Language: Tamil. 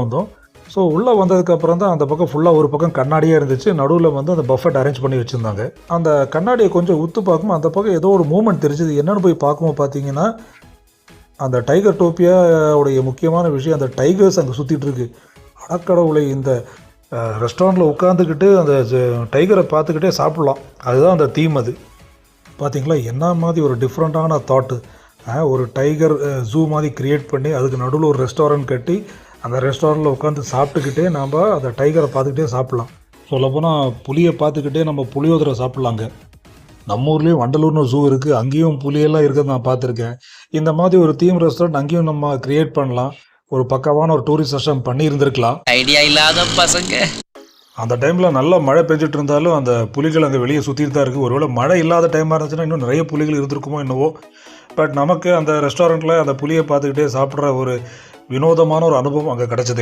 வந்தோம். ஸோ உள்ளே வந்ததுக்கப்புறம் தான் அந்த பக்கம் ஃபுல்லாக ஒரு பக்கம் கண்ணாடியாக இருந்துச்சு. நடுவில் வந்து அந்த பஃபெட் அரேஞ்ச் பண்ணி வச்சுருந்தாங்க. அந்த கண்ணாடியை கொஞ்சம் உத்து பார்க்கும்போது அந்த பக்கம் ஏதோ ஒரு மூவ்மெண்ட் தெரிஞ்சுது. என்னென்னு போய் பார்க்கும்போது பார்த்தீங்கன்னா, அந்த டைகர் டோப்பியாவுடைய முக்கியமான விஷயம் அந்த டைகர்ஸ் அங்கே சுற்றிட்டு இருக்கு. அடக்கடவுளை இந்த ரெஸ்டாரண்ட்டில் உட்காந்துக்கிட்டு அந்த டைகரை பார்த்துக்கிட்டே சாப்பிட்லாம். அதுதான் அந்த தீம். அது பார்த்தீங்களா என்ன மாதிரி ஒரு டிஃப்ரெண்ட்டான தாட்டு. ஒரு டைகர் ஜூ மாதிரி க்ரியேட் பண்ணி அதுக்கு நடுவில் ஒரு ரெஸ்டாரண்ட் கட்டி அந்த ரெஸ்டாரண்ட்டில் உட்காந்து சாப்பிட்டுக்கிட்டே நம்ம அந்த டைகரை பார்த்துக்கிட்டே சாப்பிட்லாம். சொல்லப்போனால் புலியை பார்த்துக்கிட்டே நம்ம புளியோதரை சாப்பிட்லாங்க. நம்ம ஊர்லேயும் வண்டலூர்னு ஜூ இருக்குது, அங்கேயும் புலியெல்லாம் இருக்கிறது நான் பார்த்துருக்கேன். இந்த மாதிரி ஒரு தீம் ரெஸ்டாரண்ட் அங்கேயும் நம்ம க்ரியேட் பண்ணலாம். ஒரு பக்காவான ஒரு டூரிஸ்ட் ரெஸ்டாரண்ட் பண்ணியிருந்திருக்கலாம். ஐடியா இல்லாத பசங்க. அந்த டைமில் நல்லா மழை பெஞ்சிட்டு இருந்தாலும் அந்த புலிகள் அங்கே வெளியே சுற்றிட்டு தான் இருக்குது. ஒருவேளை மழை இல்லாத டைமாக இருந்துச்சுன்னா இன்னும் நிறைய புலிகள் இருந்திருக்குமோ என்னவோ. பட் நமக்கு அந்த ரெஸ்டாரண்ட்டில் அந்த புலியை பார்த்துக்கிட்டே சாப்பிட்ற ஒரு வினோதமான ஒரு அனுபவம் அங்கே கிடச்சிதுங்க.